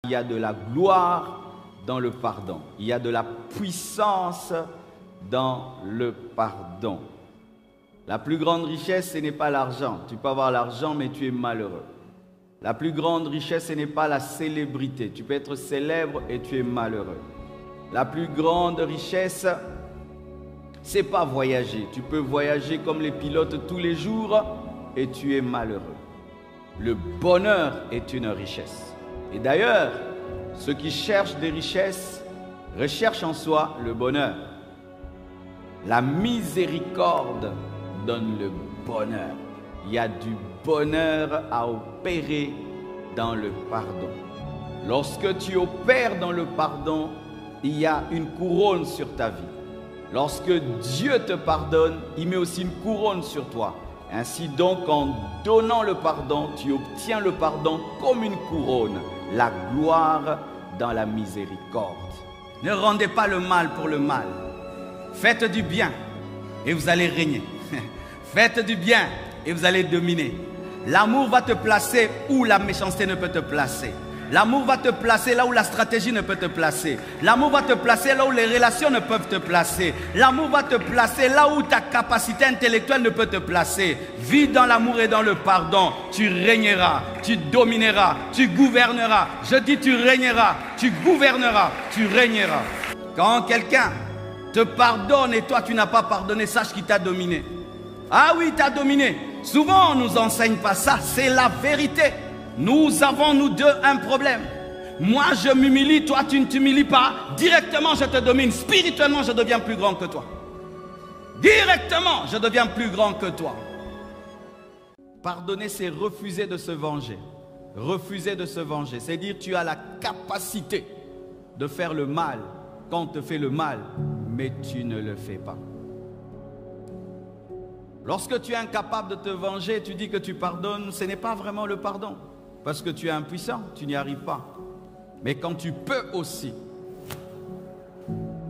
Il y a de la gloire dans le pardon. Il y a de la puissance dans le pardon. La plus grande richesse, ce n'est pas l'argent. Tu peux avoir l'argent, mais tu es malheureux. La plus grande richesse, ce n'est pas la célébrité. Tu peux être célèbre et tu es malheureux. La plus grande richesse, ce n'est pas voyager. Tu peux voyager comme les pilotes tous les jours et tu es malheureux. Le bonheur est une richesse. Et d'ailleurs, ceux qui cherchent des richesses recherchent en soi le bonheur. La miséricorde donne le bonheur. Il y a du bonheur à opérer dans le pardon. Lorsque tu opères dans le pardon, il y a une couronne sur ta vie. Lorsque Dieu te pardonne, il met aussi une couronne sur toi. Ainsi donc, en donnant le pardon, tu obtiens le pardon comme une couronne, la gloire dans la miséricorde. Ne rendez pas le mal pour le mal. Faites du bien et vous allez régner. Faites du bien et vous allez dominer. L'amour va te placer où la méchanceté ne peut te placer. L'amour va te placer là où la stratégie ne peut te placer. L'amour va te placer là où les relations ne peuvent te placer. L'amour va te placer là où ta capacité intellectuelle ne peut te placer. Vis dans l'amour et dans le pardon. Tu régneras, tu domineras, tu gouverneras. Je dis tu régneras, tu gouverneras, tu régneras. Quand quelqu'un te pardonne et toi tu n'as pas pardonné, sache qu'il t'a dominé. Ah oui, il t'a dominé. Souvent on ne nous enseigne pas ça, c'est la vérité. Nous avons, nous deux, un problème. Moi, je m'humilie, toi, tu ne t'humilies pas. Directement, je te domine. Spirituellement, je deviens plus grand que toi. Directement, je deviens plus grand que toi. Pardonner, c'est refuser de se venger. Refuser de se venger. C'est dire tu as la capacité de faire le mal quand on te fait le mal, mais tu ne le fais pas. Lorsque tu es incapable de te venger, tu dis que tu pardonnes, ce n'est pas vraiment le pardon. Parce que tu es impuissant, tu n'y arrives pas. Mais quand tu peux aussi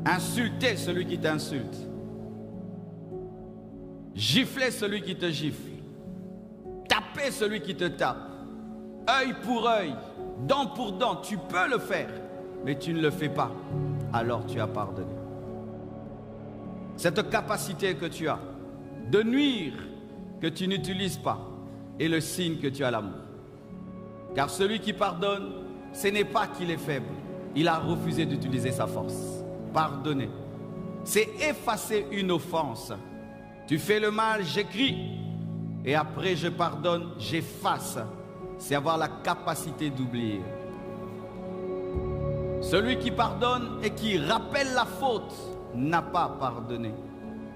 insulter celui qui t'insulte, gifler celui qui te gifle, taper celui qui te tape, œil pour œil, dent pour dent, tu peux le faire, mais tu ne le fais pas, alors tu as pardonné. Cette capacité que tu as de nuire, que tu n'utilises pas, est le signe que tu as l'amour. Car celui qui pardonne, ce n'est pas qu'il est faible. Il a refusé d'utiliser sa force. Pardonner, c'est effacer une offense. Tu fais le mal, j'écris. Et après, je pardonne, j'efface. C'est avoir la capacité d'oublier. Celui qui pardonne et qui rappelle la faute n'a pas pardonné.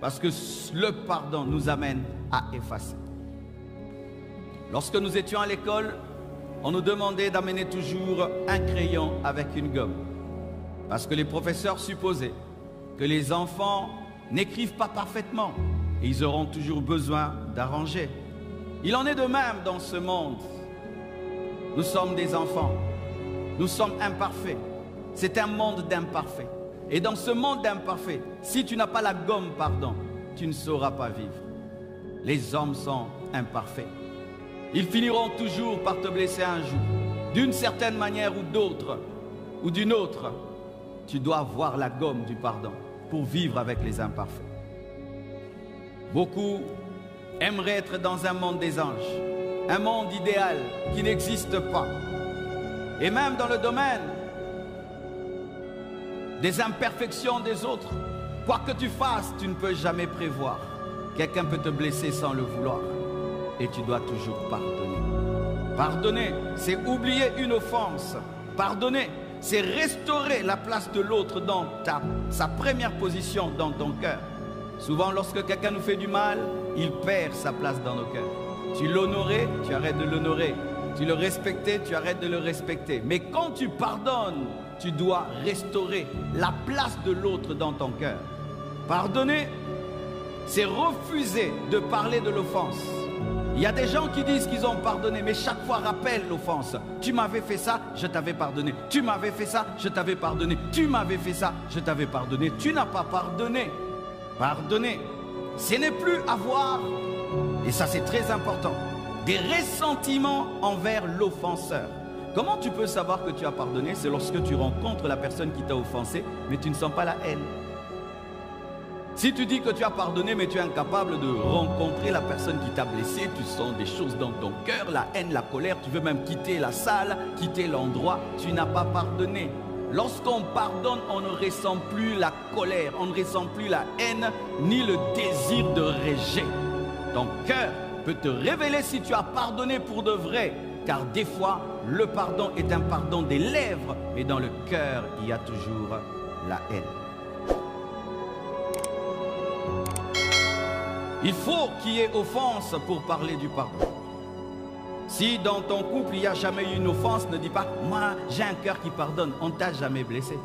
Parce que le pardon nous amène à effacer. Lorsque nous étions à l'école, on nous demandait d'amener toujours un crayon avec une gomme. Parce que les professeurs supposaient que les enfants n'écrivent pas parfaitement. Et ils auront toujours besoin d'arranger. Il en est de même dans ce monde. Nous sommes des enfants. Nous sommes imparfaits. C'est un monde d'imparfaits. Et dans ce monde d'imparfaits, si tu n'as pas la gomme, pardon, tu ne sauras pas vivre. Les hommes sont imparfaits. Ils finiront toujours par te blesser un jour. D'une certaine manière ou d'autre, ou d'une autre, tu dois avoir la gomme du pardon pour vivre avec les imparfaits. Beaucoup aimeraient être dans un monde des anges, un monde idéal qui n'existe pas. Et même dans le domaine des imperfections des autres, quoi que tu fasses, tu ne peux jamais prévoir. Quelqu'un peut te blesser sans le vouloir. Et tu dois toujours pardonner. Pardonner, c'est oublier une offense. Pardonner, c'est restaurer la place de l'autre dans sa première position dans ton cœur. Souvent, lorsque quelqu'un nous fait du mal, il perd sa place dans nos cœurs. Tu l'honorais, tu arrêtes de l'honorer. Tu le respectais, tu arrêtes de le respecter. Mais quand tu pardonnes, tu dois restaurer la place de l'autre dans ton cœur. Pardonner, c'est refuser de parler de l'offense. Il y a des gens qui disent qu'ils ont pardonné, mais chaque fois rappellent l'offense. Tu m'avais fait ça, je t'avais pardonné. Tu m'avais fait ça, je t'avais pardonné. Tu m'avais fait ça, je t'avais pardonné. Tu n'as pas pardonné. Pardonner, ce n'est plus avoir, et ça c'est très important, des ressentiments envers l'offenseur. Comment tu peux savoir que tu as pardonné? C'est lorsque tu rencontres la personne qui t'a offensé, mais tu ne sens pas la haine. Si tu dis que tu as pardonné, mais tu es incapable de rencontrer la personne qui t'a blessé, tu sens des choses dans ton cœur, la haine, la colère, tu veux même quitter la salle, quitter l'endroit, tu n'as pas pardonné. Lorsqu'on pardonne, on ne ressent plus la colère, on ne ressent plus la haine, ni le désir de rejet. Ton cœur peut te révéler si tu as pardonné pour de vrai, car des fois, le pardon est un pardon des lèvres, mais dans le cœur, il y a toujours la haine. Il faut qu'il y ait offense pour parler du pardon. Si dans ton couple il n'y a jamais eu une offense, ne dis pas « moi j'ai un cœur qui pardonne », on ne t'a jamais blessé.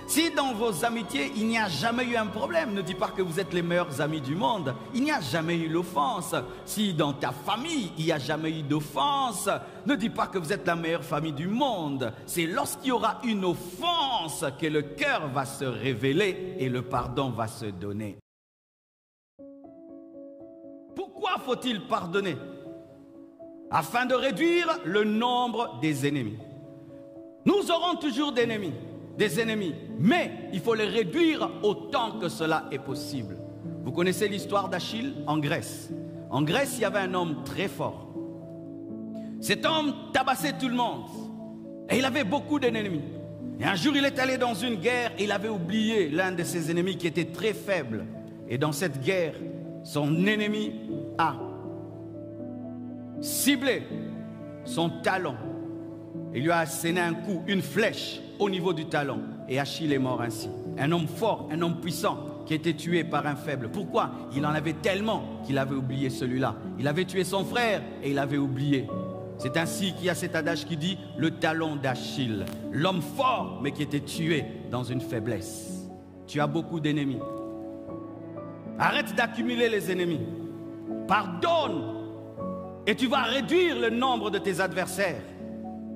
Si dans vos amitiés il n'y a jamais eu un problème, ne dis pas que vous êtes les meilleurs amis du monde, il n'y a jamais eu l'offense. Si dans ta famille il n'y a jamais eu d'offense, ne dis pas que vous êtes la meilleure famille du monde. C'est lorsqu'il y aura une offense que le cœur va se révéler et le pardon va se donner. Pourquoi faut-il pardonner? Afin de réduire le nombre des ennemis. Nous aurons toujours des ennemis, mais il faut les réduire autant que cela est possible. Vous connaissez l'histoire d'Achille en Grèce. En Grèce, il y avait un homme très fort. Cet homme tabassait tout le monde et il avait beaucoup d'ennemis. Et un jour, il est allé dans une guerre et il avait oublié l'un de ses ennemis qui était très faible. Et dans cette guerre, son ennemi a ciblé son talon. Il lui a asséné un coup, une flèche au niveau du talon. Et Achille est mort ainsi. Un homme fort, un homme puissant qui a été tué par un faible. Pourquoi? Il en avait tellement qu'il avait oublié celui-là. Il avait tué son frère et il avait oublié. C'est ainsi qu'il y a cet adage qui dit le talon d'Achille. L'homme fort mais qui était tué dans une faiblesse. Tu as beaucoup d'ennemis. Arrête d'accumuler les ennemis. Pardonne. Et tu vas réduire le nombre de tes adversaires.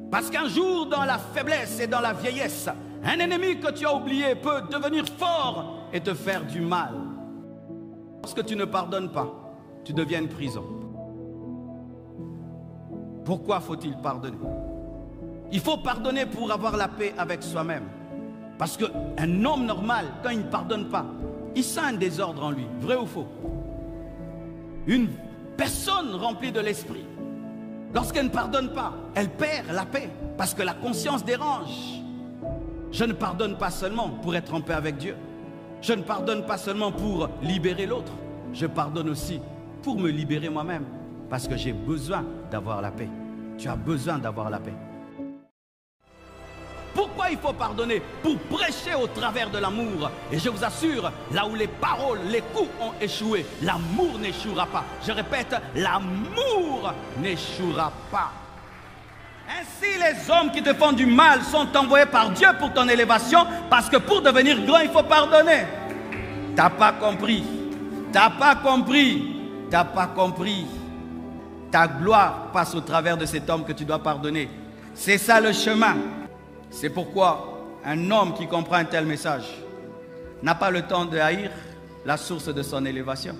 Parce qu'un jour, dans la faiblesse et dans la vieillesse, un ennemi que tu as oublié peut devenir fort et te faire du mal. Lorsque tu ne pardonnes pas, tu deviens une prison. Pourquoi faut-il pardonner? Il faut pardonner pour avoir la paix avec soi-même. Parce qu'un homme normal, quand il ne pardonne pas, il sent un désordre en lui. Vrai ou faux? Une personne remplie de l'esprit, lorsqu'elle ne pardonne pas, elle perd la paix parce que la conscience dérange. Je ne pardonne pas seulement pour être en paix avec Dieu. Je ne pardonne pas seulement pour libérer l'autre. Je pardonne aussi pour me libérer moi-même parce que j'ai besoin d'avoir la paix. Tu as besoin d'avoir la paix. Pourquoi il faut pardonner? Pour prêcher au travers de l'amour. Et je vous assure, là où les paroles, les coups ont échoué, l'amour n'échouera pas. Je répète, l'amour n'échouera pas. Ainsi, les hommes qui te font du mal sont envoyés par Dieu pour ton élévation, parce que pour devenir grand, il faut pardonner. T'as pas compris. T'as pas compris. T'as pas compris. Ta gloire passe au travers de cet homme que tu dois pardonner. C'est ça le chemin. C'est pourquoi un homme qui comprend un tel message n'a pas le temps de haïr la source de son élévation.